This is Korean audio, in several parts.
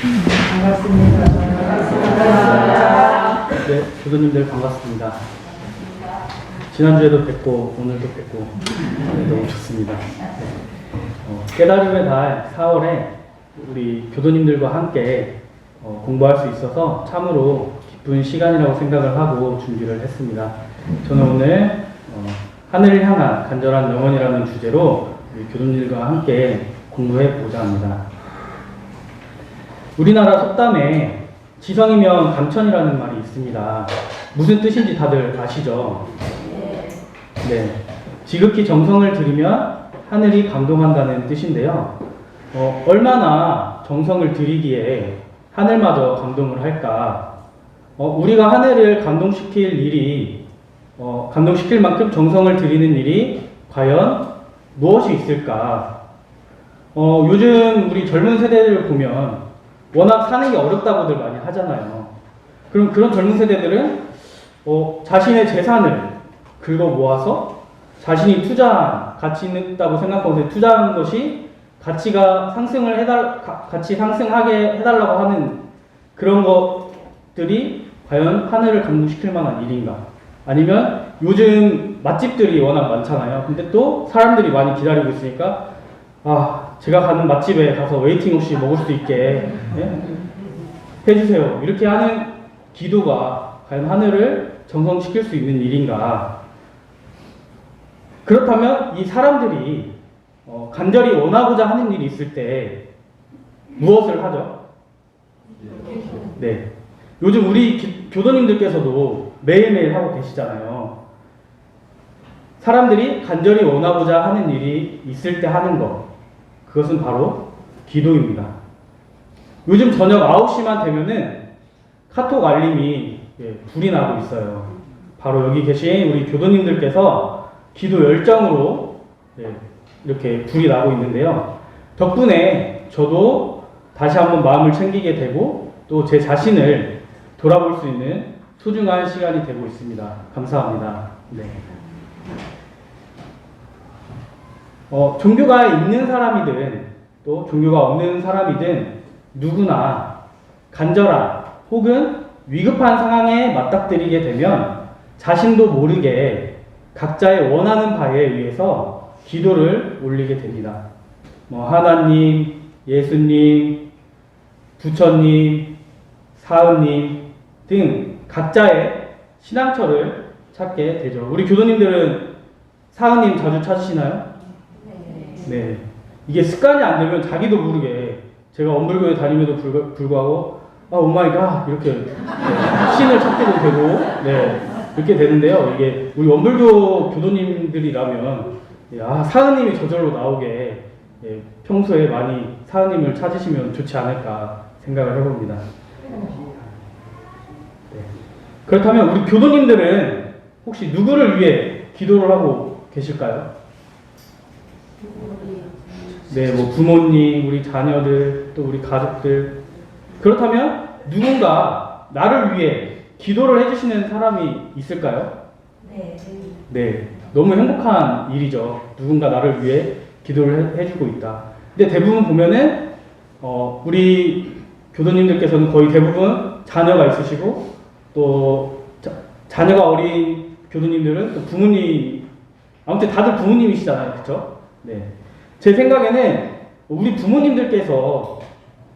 반갑습니다. 반갑습니다. 네, 교도님들 반갑습니다. 지난주에도 뵙고 오늘도 뵙고 너무 좋습니다. 깨달음의 달 4월에 우리 교도님들과 함께 공부할 수 있어서 참으로 기쁜 시간이라고 생각을 하고 준비를 했습니다. 저는 오늘 하늘을 향한 간절한 영혼이라는 주제로 우리 교도님들과 함께 공부해 보자 합니다. 우리나라 속담에 지성이면 감천이라는 말이 있습니다. 무슨 뜻인지 다들 아시죠? 네. 지극히 정성을 들이면 하늘이 감동한다는 뜻인데요. 얼마나 정성을 들이기에 하늘마저 감동을 할까? 우리가 하늘을 감동시킬 일이, 감동시킬 만큼 정성을 들이는 일이 과연 무엇이 있을까? 요즘 우리 젊은 세대들을 보면 워낙 사는 게 어렵다고들 많이 하잖아요. 그럼 그런 젊은 세대들은 자신의 재산을 긁어 모아서 자신이 투자한, 가치 있다고 생각하고 투자한 것이 가치가 같이 상승하게 해달라고 하는 그런 것들이 과연 하늘을 감동시킬 만한 일인가? 아니면 요즘 맛집들이 워낙 많잖아요. 근데 또 사람들이 많이 기다리고 있으니까 제가 가는 맛집에 가서 웨이팅 없이 먹을 수 있게 해주세요. 이렇게 하는 기도가 과연 하늘을 정성시킬 수 있는 일인가? 그렇다면 이 사람들이 간절히 원하고자 하는 일이 있을 때 무엇을 하죠? 네. 요즘 우리 교도님들께서도 매일매일 하고 계시잖아요. 사람들이 간절히 원하고자 하는 일이 있을 때 하는 것, 그것은 바로 기도입니다. 요즘 저녁 9시만 되면은 카톡 알림이 불이 나고 있어요. 바로 여기 계신 우리 교도님들께서 기도 열정으로 이렇게 불이 나고 있는데요. 덕분에 저도 다시 한번 마음을 챙기게 되고 또 제 자신을 돌아볼 수 있는 소중한 시간이 되고 있습니다. 감사합니다. 네. 종교가 있는 사람이든 또 종교가 없는 사람이든 누구나 간절한 혹은 위급한 상황에 맞닥뜨리게 되면 자신도 모르게 각자의 원하는 바에 의해서 기도를 올리게 됩니다. 하나님, 예수님, 부처님, 사은님 등 각자의 신앙처를 찾게 되죠. 우리 교도님들은 사은님 자주 찾으시나요? 네. 이게 습관이 안 되면 자기도 모르게 제가 엄불교회 다님에도 불구하고 오마이갓 이렇게 신을 찾게도 되고 이렇게 되는데요. 이게 우리 원불교 교도님들이라면 사은님이 저절로 나오게 평소에 많이 사은님을 찾으시면 좋지 않을까 생각을 해봅니다. 그렇다면 우리 교도님들은 혹시 누구를 위해 기도를 하고 계실까요? 네, 부모님, 우리 자녀들, 또 우리 가족들. 그렇다면 누군가 나를 위해 기도를 해주시는 사람이 있을까요? 네, 너무 행복한 일이죠. 누군가 나를 위해 기도를 해주고 있다. 근데 대부분 보면은 우리 교도님들께서는 거의 대부분 자녀가 있으시고 또 자녀가 어린 교도님들은 또 부모님, 아무튼 다들 부모님이시잖아요, 그렇죠? 네. 제 생각에는 우리 부모님들께서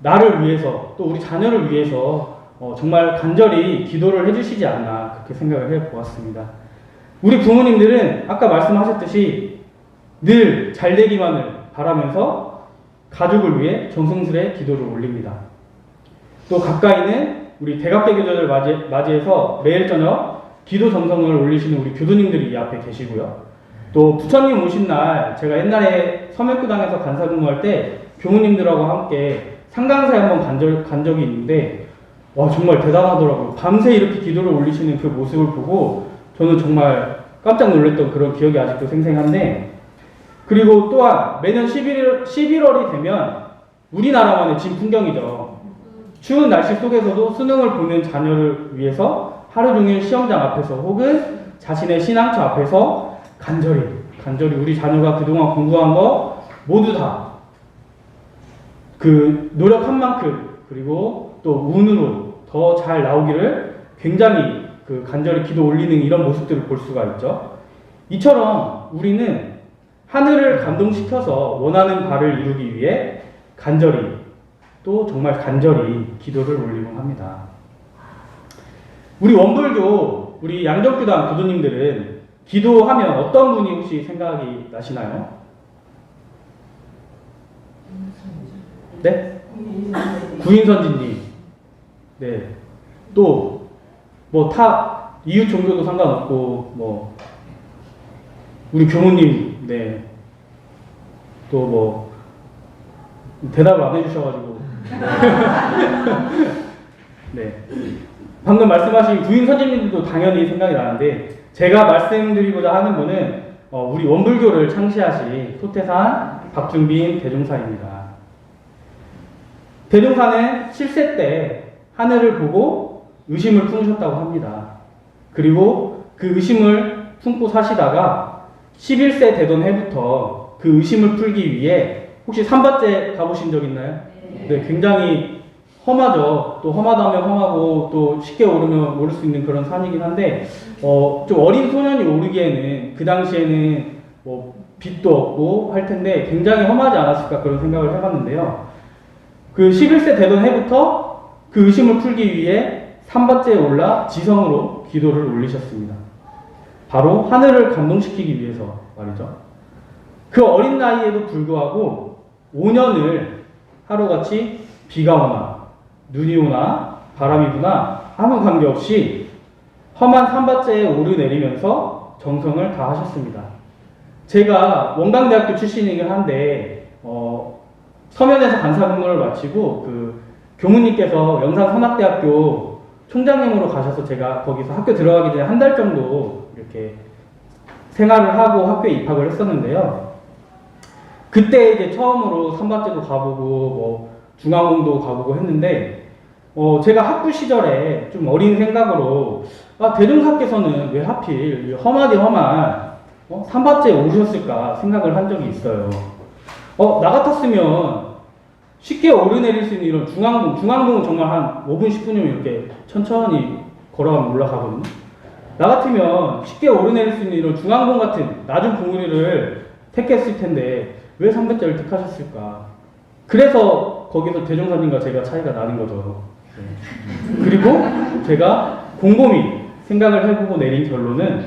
나를 위해서 또 우리 자녀를 위해서 정말 간절히 기도를 해주시지 않나 그렇게 생각을 해보았습니다. 우리 부모님들은 아까 말씀하셨듯이 늘 잘되기만을 바라면서 가족을 위해 정성스레 기도를 올립니다. 또 가까이는 우리 대각계 교도를 맞이해서 매일 저녁 기도 정성을 올리시는 우리 교도님들이 이 앞에 계시고요. 또 부처님 오신 날 제가 옛날에 서명교당에서 간사 근무할 때 교무님들하고 함께 상강사에 한번 간 적이 있는데 정말 대단하더라고요. 밤새 이렇게 기도를 올리시는 그 모습을 보고 저는 정말 깜짝 놀랐던 그런 기억이 아직도 생생한데, 그리고 또한 매년 11월이 되면 우리나라만의 진풍경이죠. 추운 날씨 속에서도 수능을 보는 자녀를 위해서 하루 종일 시험장 앞에서 혹은 자신의 신앙처 앞에서 간절히 우리 자녀가 그동안 공부한 거 모두 다 그 노력한 만큼 그리고 또 운으로 더 잘 나오기를 굉장히 간절히 기도 올리는 이런 모습들을 볼 수가 있죠. 이처럼 우리는 하늘을 감동시켜서 원하는 바를 이루기 위해 간절히 또 정말 간절히 기도를 올리곤 합니다. 우리 원불교, 우리 양정교단 교도님들은 기도하면 어떤 분이 혹시 생각이 나시나요? 네? 구인선지님. 네. 또 뭐 이웃 종교도 상관없고 뭐 우리 교무님. 네. 또 뭐 대답을 안 해주셔가지고. 네. 방금 말씀하신 구인선지님도 당연히 생각이 나는데 제가 말씀드리고자 하는 분은 우리 원불교를 창시하신 소태산 박준빈 대종사입니다. 대종사는 7세 때 하늘을 보고 의심을 품으셨다고 합니다. 그리고 그 의심을 품고 사시다가 11세 되던 해부터 그 의심을 풀기 위해 혹시 산밭제 가보신 적 있나요? 네, 굉장히 험하죠. 또 험하다면 험하고 또 쉽게 오르면 오를 수 있는 그런 산이긴 한데 좀 어린 소년이 오르기에는 그 당시에는 뭐 빛도 없고 할 텐데 굉장히 험하지 않았을까 그런 생각을 해봤는데요. 그 11세 되던 해부터 그 의심을 풀기 위해 산밭제에 올라 지성으로 기도를 올리셨습니다. 바로 하늘을 감동시키기 위해서 말이죠. 그 어린 나이에도 불구하고 5년을 하루같이 비가 오나 눈이 오나 바람이 부나 아무 관계없이 험한 산밭제에 오르내리면서 정성을 다하셨습니다. 제가 원광대학교 출신이긴 한데 서면에서 간사 근무를 마치고 그 교무님께서 영산선악대학교 총장님으로 가셔서 제가 거기서 학교 들어가기 전에 한 달 정도 이렇게 생활을 하고 학교에 입학을 했었는데요. 그때 이제 처음으로 산밭제도 가보고 뭐 중앙공도 가보고 했는데 제가 학부 시절에 좀 어린 생각으로 대종사께서는 왜 하필 험하디 험한 산밭제에 오르셨을까 생각을 한 적이 있어요. 나 같았으면 쉽게 오르내릴 수 있는 이런 중앙봉은 정말 한 5분, 10분이면 이렇게 천천히 걸어가면 올라가거든요. 나 같으면 쉽게 오르내릴 수 있는 이런 중앙봉 같은 낮은 봉우리를 택했을 텐데 왜 산밭제를 택하셨을까? 그래서 거기서 대종사님과 제가 차이가 나는 거죠. 네. 그리고 제가 곰곰이 생각을 해보고 내린 결론은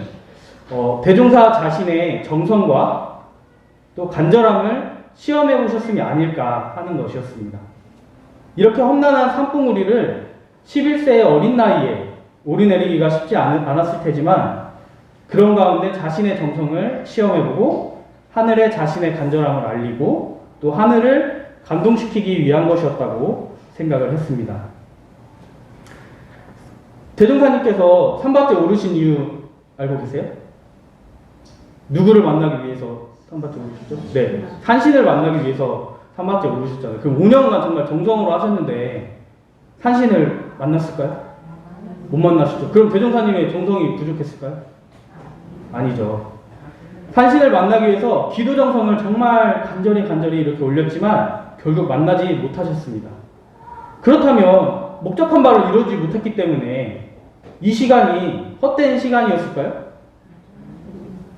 대종사 자신의 정성과 또 간절함을 시험해 보셨음이 아닐까 하는 것이었습니다. 이렇게 험난한 산봉우리를 11세의 어린 나이에 오르내리기가 쉽지 않았을 테지만 그런 가운데 자신의 정성을 시험해보고 하늘에 자신의 간절함을 알리고 또 하늘을 감동시키기 위한 것이었다고 생각을 했습니다. 대종사님께서 산밭에 오르신 이유 알고 계세요? 누구를 만나기 위해서 산밭에 오르셨죠? 네, 산신을 만나기 위해서 산밭에 오르셨잖아요. 그럼 5년간 정말 정성으로 하셨는데 산신을 만났을까요? 못 만나셨죠. 그럼 대종사님의 정성이 부족했을까요? 아니죠. 산신을 만나기 위해서 기도 정성을 정말 간절히 이렇게 올렸지만 결국 만나지 못하셨습니다. 그렇다면 목적한 바를 이루지 못했기 때문에 이 시간이 헛된 시간이었을까요?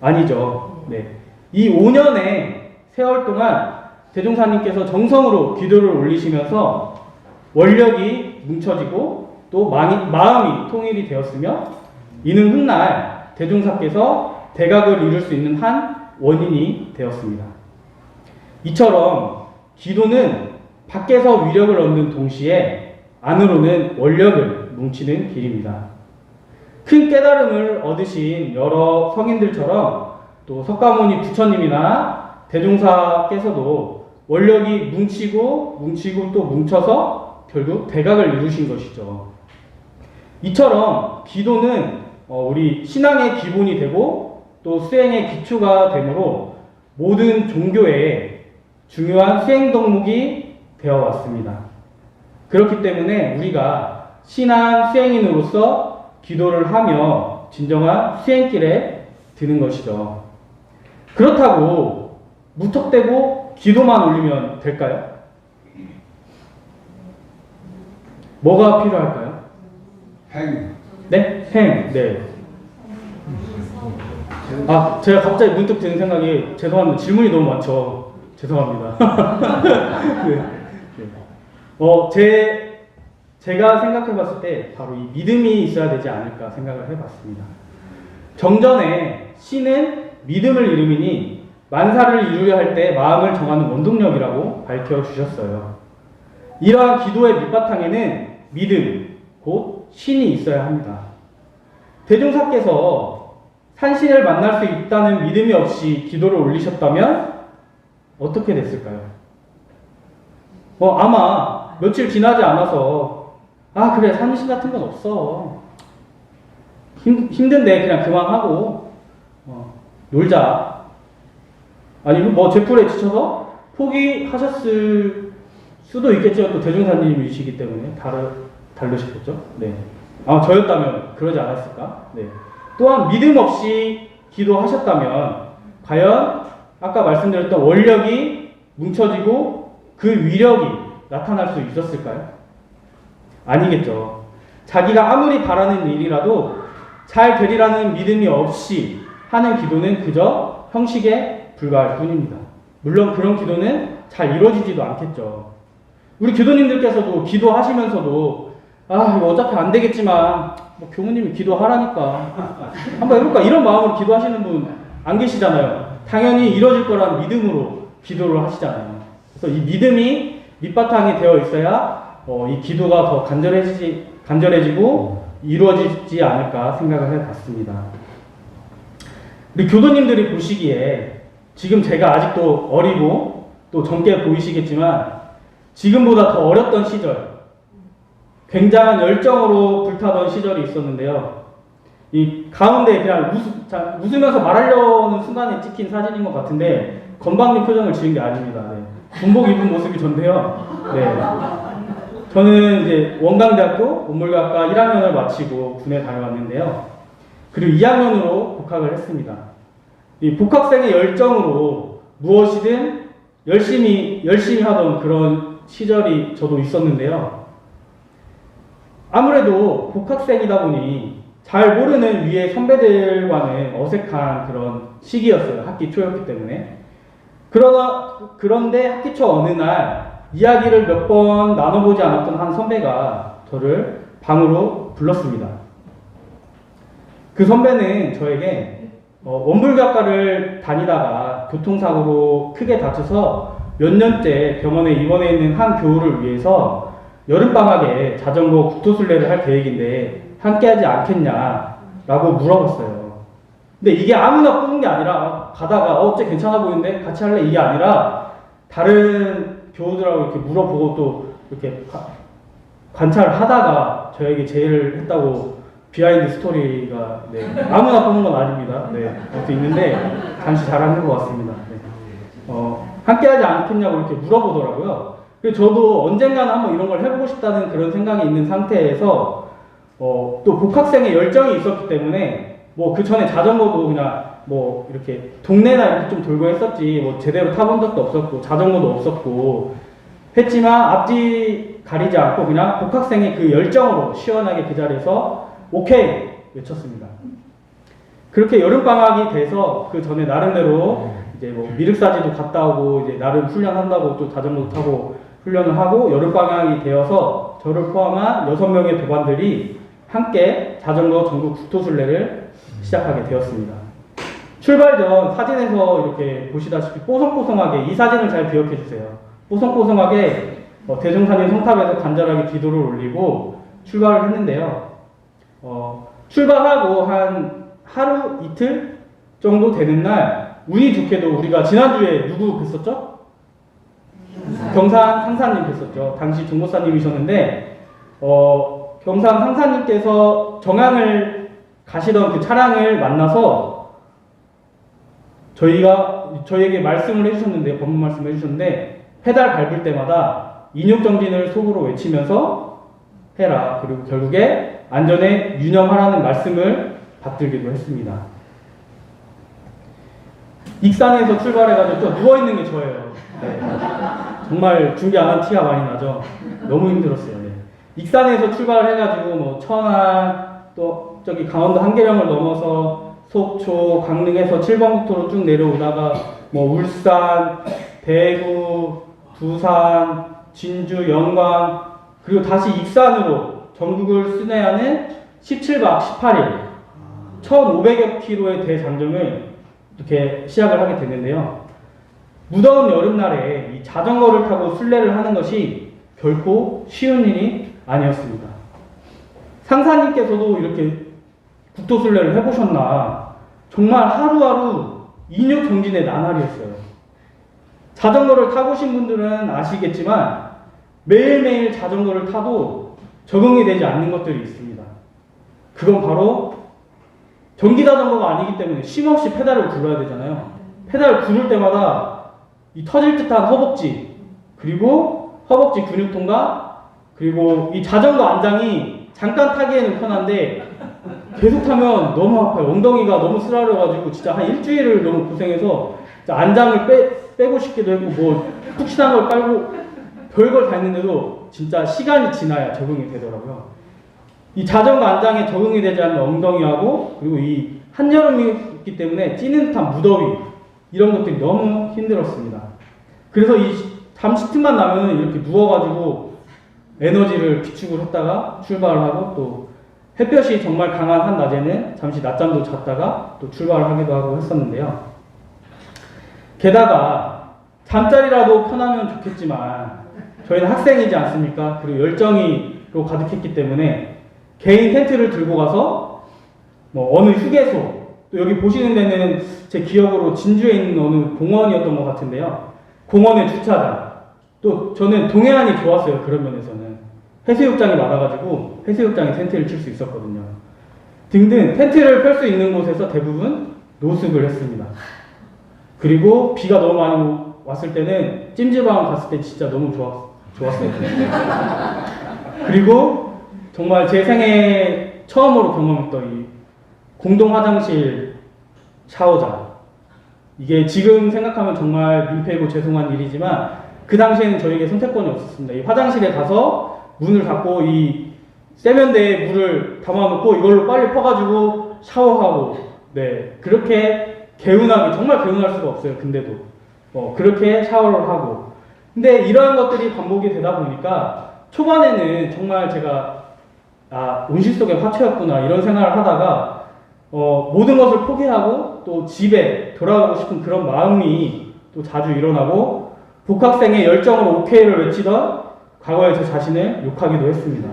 아니죠. 네. 이 5년의 세월 동안 대종사님께서 정성으로 기도를 올리시면서 원력이 뭉쳐지고 또 마음이 통일이 되었으며 이는 훗날 대종사께서 대각을 이룰 수 있는 한 원인이 되었습니다. 이처럼 기도는 밖에서 위력을 얻는 동시에 안으로는 원력을 뭉치는 길입니다. 큰 깨달음을 얻으신 여러 성인들처럼 또 석가모니 부처님이나 대종사께서도 원력이 뭉치고 또 뭉쳐서 결국 대각을 이루신 것이죠. 이처럼 기도는 우리 신앙의 기본이 되고 또 수행의 기초가 되므로 모든 종교의 중요한 수행 덕목이 되어 왔습니다. 그렇기 때문에 우리가 신앙 수행인으로서 기도를 하며 진정한 수행길에 드는 것이죠. 그렇다고 무턱대고 기도만 올리면 될까요? 뭐가 필요할까요? 행. 네? 행. 네. 아, 제가 갑자기 문득 드는 생각이, 죄송합니다. 질문이 너무 많죠. 죄송합니다. 네. 네. 제가 생각해 봤을 때 바로 이 믿음이 있어야 되지 않을까 생각을 해 봤습니다. 정전에 신은 믿음을 이루미니 만사를 이루려 할 때 마음을 정하는 원동력이라고 밝혀 주셨어요. 이러한 기도의 밑바탕에는 믿음, 곧 신이 있어야 합니다. 대종사께서 산신을 만날 수 있다는 믿음이 없이 기도를 올리셨다면 어떻게 됐을까요? 아마 며칠 지나지 않아서 그래, 산신 같은 건 없어. 힘든데 그냥 그만하고 놀자. 아니면 뭐 제풀에 지쳐서 포기하셨을 수도 있겠죠. 또 대종사님이시기 때문에 다르시겠죠. 네. 저였다면 그러지 않았을까? 네. 또한 믿음 없이 기도하셨다면 과연 아까 말씀드렸던 원력이 뭉쳐지고 그 위력이 나타날 수 있었을까요? 아니겠죠. 자기가 아무리 바라는 일이라도 잘 되리라는 믿음이 없이 하는 기도는 그저 형식에 불과할 뿐입니다. 물론 그런 기도는 잘 이루어지지도 않겠죠. 우리 교도님들께서도 기도하시면서도 이거 어차피 안 되겠지만 뭐 교무님이 기도하라니까 한번 해볼까 이런 마음으로 기도하시는 분 안 계시잖아요. 당연히 이루어질 거란 믿음으로 기도를 하시잖아요. 그래서 이 믿음이 밑바탕이 되어 있어야 이 기도가 더 간절해지고 이루어지지 않을까 생각을 해봤습니다. 우리 교도님들이 보시기에 지금 제가 아직도 어리고 또 젊게 보이시겠지만 지금보다 더 어렸던 시절, 굉장한 열정으로 불타던 시절이 있었는데요. 이 가운데 그냥 웃으면서 말하려는 순간에 찍힌 사진인 것 같은데 건방진 표정을 지은 게 아닙니다. 네. 군복 입은 모습이 전데요. 네. 저는 이제 원광대학교 원물학과 1학년을 마치고 군에 다녀왔는데요. 그리고 2학년으로 복학을 했습니다. 이 복학생의 열정으로 무엇이든 열심히 하던 그런 시절이 저도 있었는데요. 아무래도 복학생이다 보니 잘 모르는 위에 선배들과는 어색한 그런 시기였어요. 학기 초였기 때문에. 그런데 학기 초 어느 날 이야기를 몇 번 나눠보지 않았던 한 선배가 저를 방으로 불렀습니다. 그 선배는 저에게 원불교학과를 다니다가 교통사고로 크게 다쳐서 몇 년째 병원에 입원해 있는 한 교우를 위해서 여름방학에 자전거 국토순례를 할 계획인데 함께하지 않겠냐라고 물어봤어요. 근데 이게 아무나 뽑은 게 아니라 가다가 어째 괜찮아 보이는데 같이 할래? 이게 아니라 다른 교우들하고 이렇게 물어보고 또 이렇게 관찰을 하다가 저에게 제의를 했다고 비하인드 스토리가 아무나 뽑는 건 아닙니다. 아무튼 있는데 잠시 잘하는 것 같습니다. 함께하지 않겠냐고 이렇게 물어보더라고요. 그래서 저도 언젠가는 한번 이런 걸 해보고 싶다는 그런 생각이 있는 상태에서 또 복학생의 열정이 있었기 때문에 뭐 그 전에 자전거도 그냥 뭐 이렇게 동네나 이렇게 좀 돌고 했었지 뭐 제대로 타본 적도 없었고 자전거도 없었고 했지만 앞뒤 가리지 않고 그냥 복학생의 그 열정으로 시원하게 그 자리에서 오케이 외쳤습니다. 그렇게 여름방학이 돼서 그 전에 나름대로 이제 뭐 미륵사지도 갔다 오고 이제 나름 훈련한다고 또 자전거도 타고 훈련을 하고 여름방학이 되어서 저를 포함한 6명의 도반들이 함께 자전거 전국 국토순례를 시작하게 되었습니다. 출발 전 사진에서 이렇게 보시다시피 뽀송뽀송하게 이 사진을 잘 기억해 주세요. 뽀송뽀송하게 대종사님 성탑에서 간절하게 기도를 올리고 출발을 했는데요. 출발하고 한 하루 이틀 정도 되는 날 운이 좋게도 우리가 지난주에 누구 뵀었죠? 경산 상사님 뵀었죠. 당시 중보사님이셨는데 경산 상사님께서 정양을 가시던 그 차량을 만나서 저희에게 말씀을 해주셨는데 법문 말씀을 해주셨는데 페달 밟을 때마다 인욕정진을 속으로 외치면서 해라. 그리고 결국에 안전에 유념하라는 말씀을 받들기도 했습니다. 익산에서 출발해가지고 또 누워있는 게 저예요. 네. 정말 준비 안 한 티가 많이 나죠. 너무 힘들었어요. 네. 익산에서 출발을 해가지고 뭐 천안 또 저기 강원도 한계령을 넘어서 속초, 강릉에서 7번 국토로 쭉 내려오다가 뭐 울산, 대구, 부산, 진주, 영광 그리고 다시 익산으로 전국을 순회하는 17박 18일 1500여 킬로의 대장정을 이렇게 시작을 하게 됐는데요. 무더운 여름날에 이 자전거를 타고 순례를 하는 것이 결코 쉬운 일이 아니었습니다. 상사님께서도 이렇게 국토순례를 해보셨나? 정말 하루하루 인욕정진의 나날이었어요. 자전거를 타보신 분들은 아시겠지만 매일매일 자전거를 타도 적응이 되지 않는 것들이 있습니다. 그건 바로 전기자전거가 아니기 때문에 쉼없이 페달을 굴러야 되잖아요. 페달을 굴릴 때마다 이 터질 듯한 허벅지, 그리고 허벅지 근육통과 그리고 이 자전거 안장이 잠깐 타기에는 편한데 계속 타면 너무 아파요. 엉덩이가 너무 쓰라려가지고 진짜 한 일주일을 너무 고생해서 안장을 빼고 싶기도 하고 뭐 푹신한 걸 깔고 별걸 다 했는데도 진짜 시간이 지나야 적응이 되더라고요. 이 자전거 안장에 적응이 되지 않는 엉덩이하고 그리고 이 한여름이기 때문에 찌는 듯한 무더위 이런 것들이 너무 힘들었습니다. 그래서 이 잠시 틈만 나면 이렇게 누워가지고 에너지를 비축을 했다가 출발을 하고 또 햇볕이 정말 강한 한낮에는 잠시 낮잠도 잤다가 또 출발을 하기도 하고 했었는데요. 게다가 잠자리라도 편하면 좋겠지만 저희는 학생이지 않습니까? 그리고 열정이로 가득했기 때문에 개인 텐트를 들고 가서 뭐 어느 휴게소 또 여기 보시는 데는 제 기억으로 진주에 있는 어느 공원이었던 것 같은데요. 공원의 주차장 또 저는 동해안이 좋았어요. 그런 면에서는 해수욕장이 많아가지고 해수욕장에 텐트를 칠 수 있었거든요. 등등 텐트를 펼 수 있는 곳에서 대부분 노숙을 했습니다. 그리고 비가 너무 많이 왔을 때는 찜질방 갔을 때 진짜 너무 좋았어요. 그리고 정말 제 생애 처음으로 경험했던 이 공동 화장실 샤워장. 이게 지금 생각하면 정말 민폐고 죄송한 일이지만 그 당시에는 저에게 선택권이 없었습니다. 이 화장실에 가서 문을 닫고 이 세면대에 물을 담아놓고 이걸로 빨리 퍼가지고 샤워하고 네 그렇게 개운하게 정말 개운할 수가 없어요. 근데도 그렇게 샤워를 하고 근데 이러한 것들이 반복이 되다 보니까 초반에는 정말 제가 온실 속의 화초였구나 이런 생각을 하다가 모든 것을 포기하고 또 집에 돌아가고 싶은 그런 마음이 또 자주 일어나고 복학생의 열정으로 오케이를 외치던 과거의 제 자신을 욕하기도 했습니다.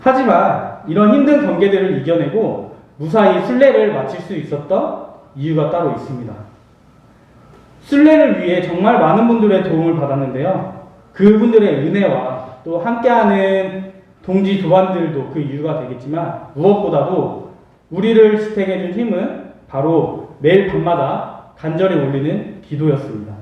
하지만 이런 힘든 경계들을 이겨내고 무사히 순례를 마칠 수 있었던 이유가 따로 있습니다. 순례를 위해 정말 많은 분들의 도움을 받았는데요. 그분들의 은혜와 또 함께하는 동지 도반들도 그 이유가 되겠지만 무엇보다도 우리를 지탱해준 힘은 바로 매일 밤마다 간절히 올리는 기도였습니다.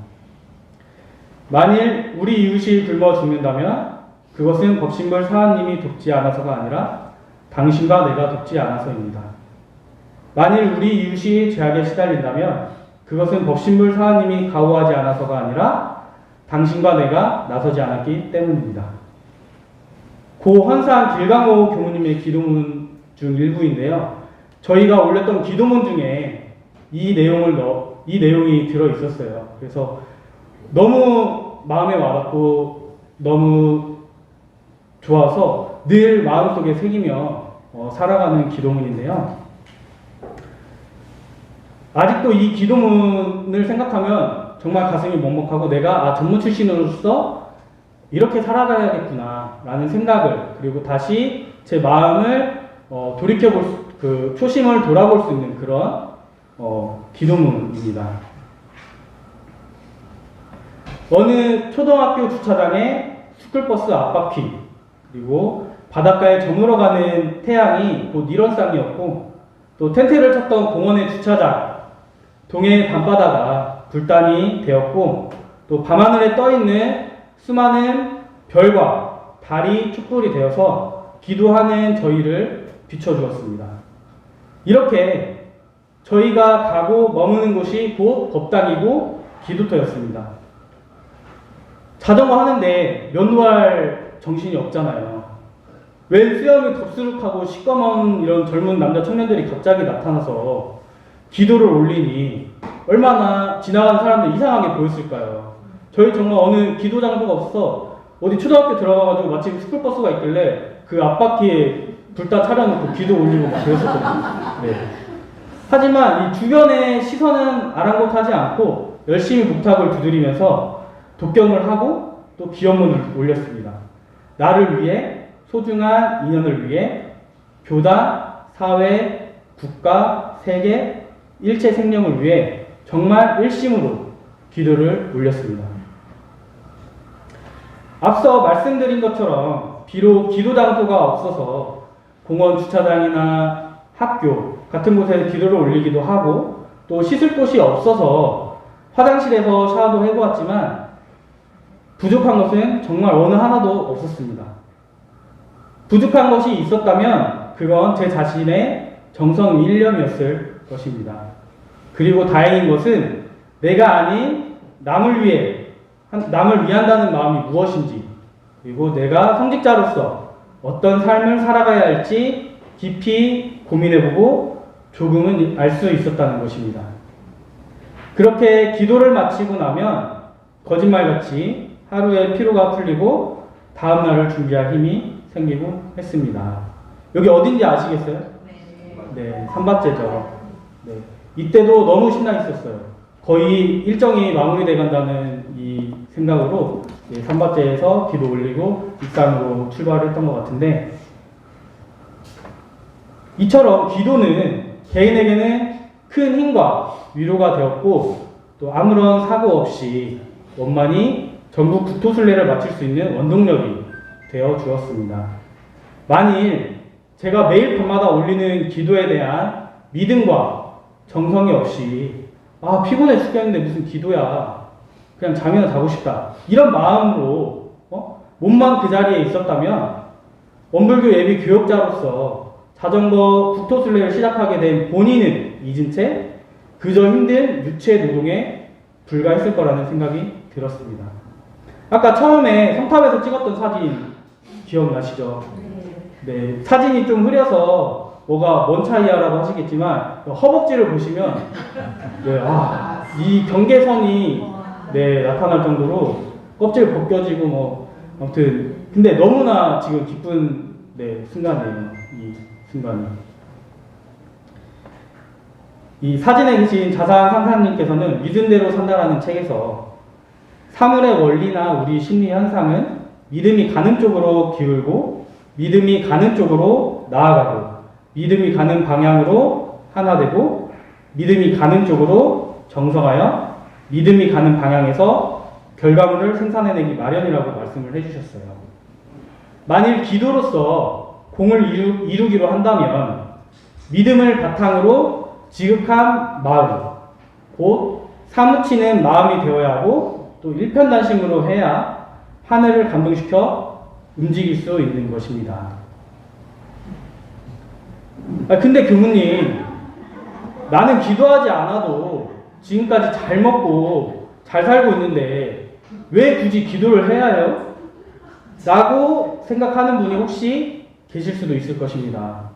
만일 우리 이웃이 굶어 죽는다면 그것은 법신불 사하님이 돕지 않아서가 아니라 당신과 내가 돕지 않아서입니다. 만일 우리 이웃이 죄악에 시달린다면 그것은 법신불 사하님이 가호하지 않아서가 아니라 당신과 내가 나서지 않았기 때문입니다. 고 헌산 길강호 교무님의 기도문 중 일부인데요. 저희가 올렸던 기도문 중에 이 내용이 들어 있었어요. 그래서 너무 마음에 와닿고 너무 좋아서 늘 마음속에 새기며 살아가는 기도문인데요. 아직도 이 기도문을 생각하면 정말 가슴이 먹먹하고 내가 전무 출신으로서 이렇게 살아가야겠구나 라는 생각을 그리고 다시 제 마음을 돌이켜볼 그 초심을 돌아볼 수 있는 그런 기도문입니다. 어느 초등학교 주차장에 스쿨버스 앞바퀴 그리고 바닷가에 저물어 가는 태양이 곧 일원상이었고 또 텐트를 쳤던 공원의 주차장 동해의 밤바다가 불단이 되었고 또 밤하늘에 떠있는 수많은 별과 달이 촛불이 되어서 기도하는 저희를 비춰주었습니다. 이렇게 저희가 가고 머무는 곳이 곧 법당이고 기도터였습니다. 자전거 하는데 면도할 정신이 없잖아요. 웬 수염이 덥수룩하고 시꺼먼 이런 젊은 남자 청년들이 갑자기 나타나서 기도를 올리니 얼마나 지나가는 사람들 이상하게 보였을까요? 저희 정말 어느 기도 장소가 없어 어디 초등학교 들어가가지고 마침 스쿨버스가 있길래 그 앞바퀴에 불다 차려놓고 기도 올리고 막 그랬었거든요. 네. 하지만 이 주변의 시선은 아랑곳하지 않고 열심히 목탁을 두드리면서 독경을 하고 또 기원문을 올렸습니다. 나를 위해, 소중한 인연을 위해 교단, 사회, 국가, 세계, 일체 생명을 위해 정말 일심으로 기도를 올렸습니다. 앞서 말씀드린 것처럼 비록 기도 장소가 없어서 공원 주차장이나 학교 같은 곳에 기도를 올리기도 하고 또 씻을 곳이 없어서 화장실에서 샤워도 해보았지만 부족한 것은 정말 어느 하나도 없었습니다. 부족한 것이 있었다면 그건 제 자신의 정성 일념이었을 것입니다. 그리고 다행인 것은 내가 아닌 남을 위한다는 마음이 무엇인지, 그리고 내가 성직자로서 어떤 삶을 살아가야 할지 깊이 고민해보고 조금은 알 수 있었다는 것입니다. 그렇게 기도를 마치고 나면 거짓말같이 하루의 피로가 풀리고 다음날을 준비할 힘이 생기고 했습니다. 여기 어딘지 아시겠어요? 네, 삼바제죠. 네, 이때도 너무 신나 있었어요. 거의 일정이 마무리돼 간다는 이 생각으로 삼바제에서 기도 올리고 익산으로 출발했던 것 같은데, 이처럼 기도는 개인에게는 큰 힘과 위로가 되었고 또 아무런 사고 없이 원만히 전국 국토순례를 마칠 수 있는 원동력이 되어 주었습니다. 만일 제가 매일 밤마다 올리는 기도에 대한 믿음과 정성이 없이 피곤해 죽겠는데 무슨 기도야, 그냥 잠이나 자고 싶다, 이런 마음으로 몸만 그 자리에 있었다면 원불교 예비 교역자로서 자전거 국토순례를 시작하게 된 본인은 잊은 채 그저 힘든 유체 노동에 불과했을 거라는 생각이 들었습니다. 아까 처음에 성탑에서 찍었던 사진 기억나시죠? 네, 사진이 좀 흐려서 뭐가 뭔 차이야라고 하시겠지만 허벅지를 보시면 이 경계선이 나타날 정도로 껍질 벗겨지고 뭐 아무튼 근데 너무나 지금 기쁜 순간이에요. 이 순간이. 이 사진에 계신 자산 상사님께서는 믿음대로 산다라는 책에서 사물의 원리나 우리 심리 현상은 믿음이 가는 쪽으로 기울고 믿음이 가는 쪽으로 나아가고 믿음이 가는 방향으로 하나되고 믿음이 가는 쪽으로 정성하여 믿음이 가는 방향에서 결과물을 생산해내기 마련이라고 말씀을 해주셨어요. 만일 기도로서 공을 이루기로 한다면 믿음을 바탕으로 지극한 마음, 곧 사무치는 마음이 되어야 하고 또 일편단심으로 해야 하늘을 감동시켜 움직일 수 있는 것입니다. 근데 교무님, 나는 기도하지 않아도 지금까지 잘 먹고 잘 살고 있는데 왜 굳이 기도를 해야 해요? 라고 생각하는 분이 혹시 계실 수도 있을 것입니다.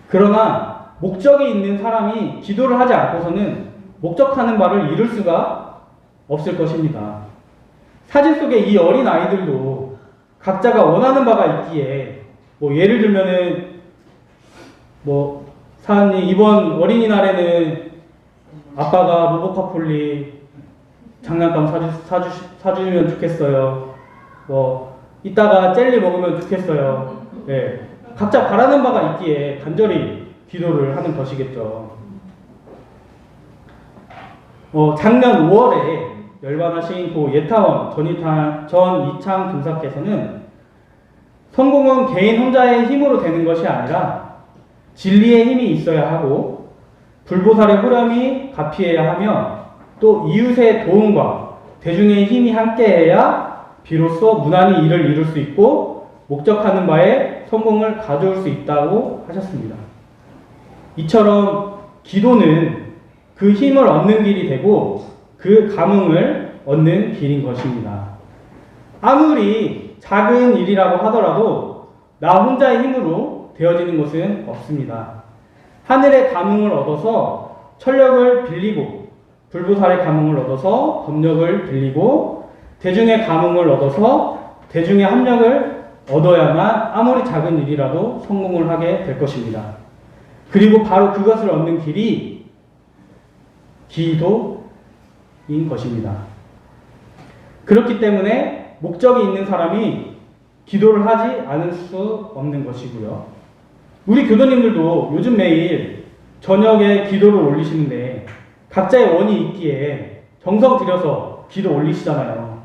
그러나 목적이 있는 사람이 기도를 하지 않고서는 목적하는 바를 이룰 수가 없을 것입니다. 사진 속의 이 어린 아이들도 각자가 원하는 바가 있기에 예를 들면은 사장님 이번 어린이날에는 아빠가 로보카폴리 장난감 사주면 좋겠어요. 이따가 젤리 먹으면 좋겠어요. 네. 각자 바라는 바가 있기에 간절히 기도를 하는 것이겠죠. 작년 5월에 열반하신 고 예타원 전이창 동사께서는 성공은 개인 혼자의 힘으로 되는 것이 아니라 진리의 힘이 있어야 하고 불보살의 호렴이 가피해야 하며 또 이웃의 도움과 대중의 힘이 함께해야 비로소 무난히 일을 이룰 수 있고 목적하는 바에 성공을 가져올 수 있다고 하셨습니다. 이처럼 기도는 그 힘을 얻는 길이 되고 그 감흥을 얻는 길인 것입니다. 아무리 작은 일이라고 하더라도 나 혼자의 힘으로 되어지는 것은 없습니다. 하늘의 감흥을 얻어서 천력을 빌리고, 불보살의 감흥을 얻어서 법력을 빌리고, 대중의 감흥을 얻어서 대중의 합력을 얻어야만 아무리 작은 일이라도 성공을 하게 될 것입니다. 그리고 바로 그것을 얻는 길이 기도인 것입니다. 그렇기 때문에 목적이 있는 사람이 기도를 하지 않을 수 없는 것이고요. 우리 교도님들도 요즘 매일 저녁에 기도를 올리시는데 각자의 원이 있기에 정성 들여서 기도 올리시잖아요.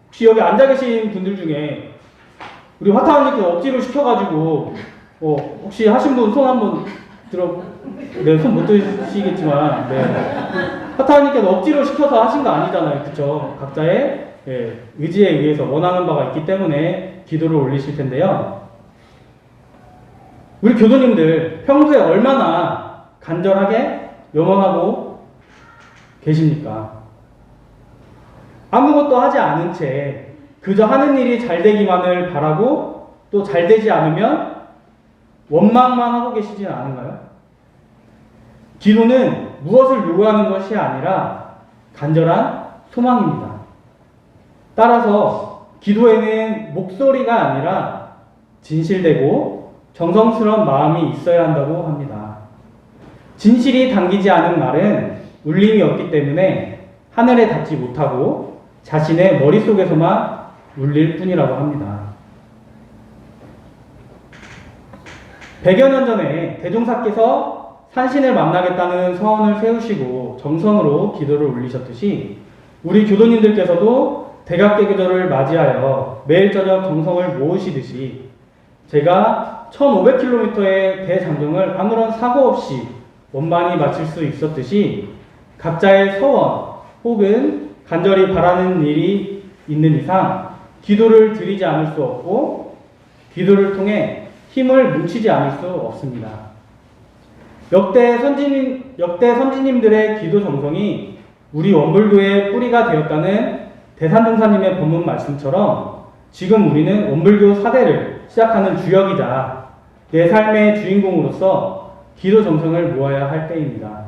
혹시 여기 앉아 계신 분들 중에 우리 화타원님께서 억지로 시켜가지고 혹시 하신 분 손 한번 들어, 네, 손 못 드시겠지만, 네. 화타원님께서 억지로 시켜서 하신 거 아니잖아요. 그쵸? 각자의 의지에 의해서 원하는 바가 있기 때문에 기도를 올리실 텐데요. 우리 교도님들 평소에 얼마나 간절하게 염원하고 계십니까? 아무것도 하지 않은 채 그저 하는 일이 잘 되기만을 바라고 또 잘 되지 않으면 원망만 하고 계시지 않은가요? 기도는 무엇을 요구하는 것이 아니라 간절한 소망입니다. 따라서 기도에는 목소리가 아니라 진실되고 정성스러운 마음이 있어야 한다고 합니다. 진실이 담기지 않은 말은 울림이 없기 때문에 하늘에 닿지 못하고 자신의 머릿속에서만 울릴 뿐이라고 합니다. 100여 년 전에 대종사께서 산신을 만나겠다는 서원을 세우시고 정성으로 기도를 올리셨듯이 우리 교도님들께서도 대각계계절을 맞이하여 매일 저녁 정성을 모으시듯이 제가 1500km의 대장정을 아무런 사고 없이 원만히 마칠 수 있었듯이 각자의 서원 혹은 간절히 바라는 일이 있는 이상 기도를 드리지 않을 수 없고 기도를 통해 힘을 뭉치지 않을 수 없습니다. 역대 선지님들의 기도 정성이 우리 원불교의 뿌리가 되었다는 대산종사님의 본문 말씀처럼 지금 우리는 원불교 사대를 시작하는 주역이자 내 삶의 주인공으로서 기도 정성을 모아야 할 때입니다.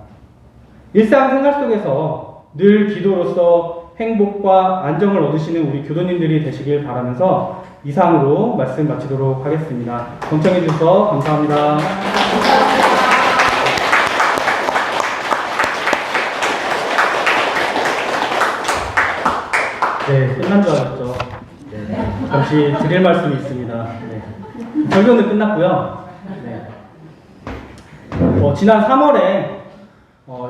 일상생활 속에서 늘 기도로서 행복과 안정을 얻으시는 우리 교도님들이 되시길 바라면서 이상으로 말씀 마치도록 하겠습니다. 경청해 주셔서 감사합니다. 네, 끝난 줄 알았죠. 네, 잠시 드릴 말씀이 있습니다. 네. 설교는 끝났고요. 네. 지난 3월에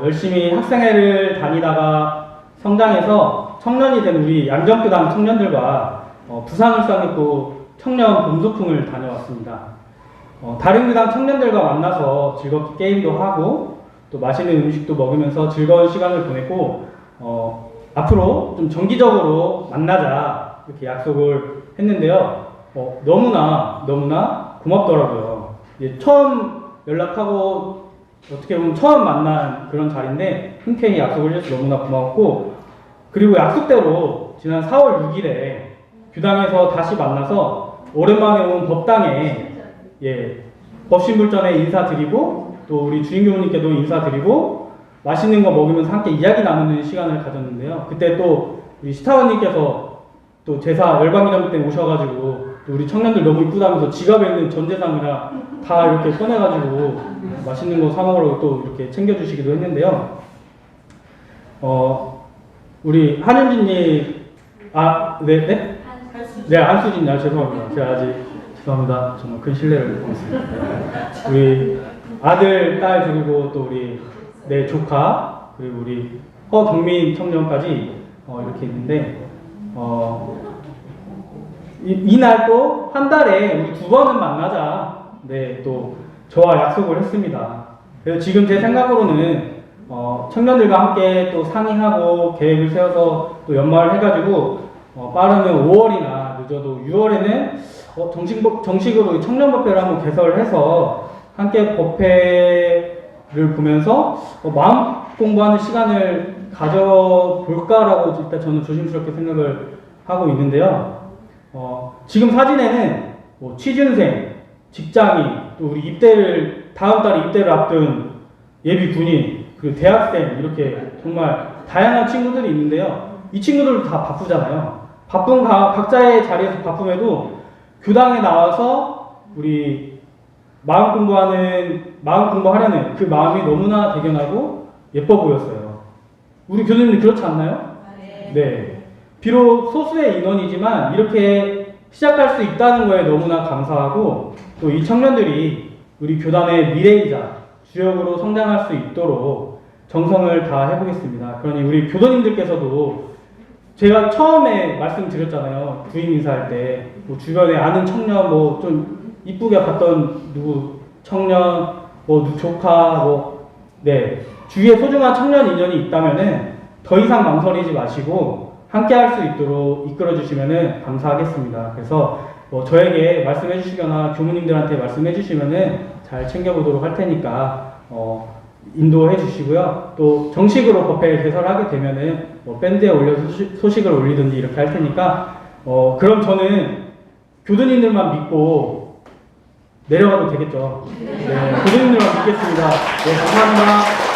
열심히 학생회를 다니다가 성장해서 청년이 된 우리 양정교당 청년들과 부산울산교구 청년 봄소풍을 다녀왔습니다. 다른 교당 청년들과 만나서 즐겁게 게임도 하고 또 맛있는 음식도 먹으면서 즐거운 시간을 보냈고 앞으로 좀 정기적으로 만나자 이렇게 약속을 했는데요. 너무나 고맙더라고요. 처음 연락하고 어떻게 보면 처음 만난 그런 자리인데 흔쾌히 약속을 해줘서 너무나 고마웠고, 그리고 약속대로 지난 4월 6일에 교당에서 다시 만나서 오랜만에 온 법당에 법신불전에 인사드리고 또 우리 주인교우님께도 인사드리고 맛있는 거 먹으면서 함께 이야기 나누는 시간을 가졌는데요. 그때 또 우리 시타원님께서 또 제사 열방기념 때 오셔가지고 또 우리 청년들 너무 이쁘다면서 지갑에 있는 전재산이랑 다 이렇게 꺼내가지고 맛있는 거 사 먹으라고 또 이렇게 챙겨주시기도 했는데요. 우리 한윤진님, 안수진, 죄송합니다. 제가 아직 죄송합니다. 정말 큰 신뢰를 받습니다. 우리 아들, 딸 그리고 또 우리 내 조카 그리고 우리 허경민 청년까지 이렇게 있는데 이날 또 한 달에 우리 2번은 만나자. 네, 또 저와 약속을 했습니다. 그래서 지금 제 생각으로는 청년들과 함께 또 상의하고 계획을 세워서 또 연말을 해가지고 빠르면 5월이나 늦어도 6월에는 정식으로 청년법회를 한번 개설을 해서 함께 법회를 보면서 마음 공부하는 시간을 가져볼까라고 일단 저는 조심스럽게 생각을 하고 있는데요. 지금 사진에는 뭐 취준생, 직장인, 또 우리 다음 달에 입대를 앞둔 예비 군인, 그리고 대학생, 이렇게 정말 다양한 친구들이 있는데요. 이 친구들도 다 바쁘잖아요. 바쁜 각자의 자리에서 바쁨에도 교당에 나와서 우리 마음 공부하려는 그 마음이 너무나 대견하고 예뻐 보였어요. 우리 교수님들 그렇지 않나요? 네. 비록 소수의 인원이지만 이렇게 시작할 수 있다는 거에 너무나 감사하고, 또 이 청년들이 우리 교단의 미래이자 주역으로 성장할 수 있도록 정성을 다 해보겠습니다. 그러니 우리 교도님들께서도 제가 처음에 말씀드렸잖아요. 부임 인사할 때 뭐 주변에 아는 청년, 뭐 좀 이쁘게 봤던 청년, 뭐 조카, 주위에 소중한 청년 인연이 있다면은 더 이상 망설이지 마시고 함께 할 수 있도록 이끌어 주시면은 감사하겠습니다. 그래서 저에게 말씀해 주시거나 교무님들한테 말씀해 주시면은 잘 챙겨보도록 할 테니까 인도해 주시고요. 또 정식으로 법회 개설하게 되면은 밴드에 올려서 소식을 올리든지 이렇게 할 테니까 그럼 저는 교수님들만 믿고 내려가도 되겠죠. 네, 교수님들만 믿겠습니다. 네, 감사합니다.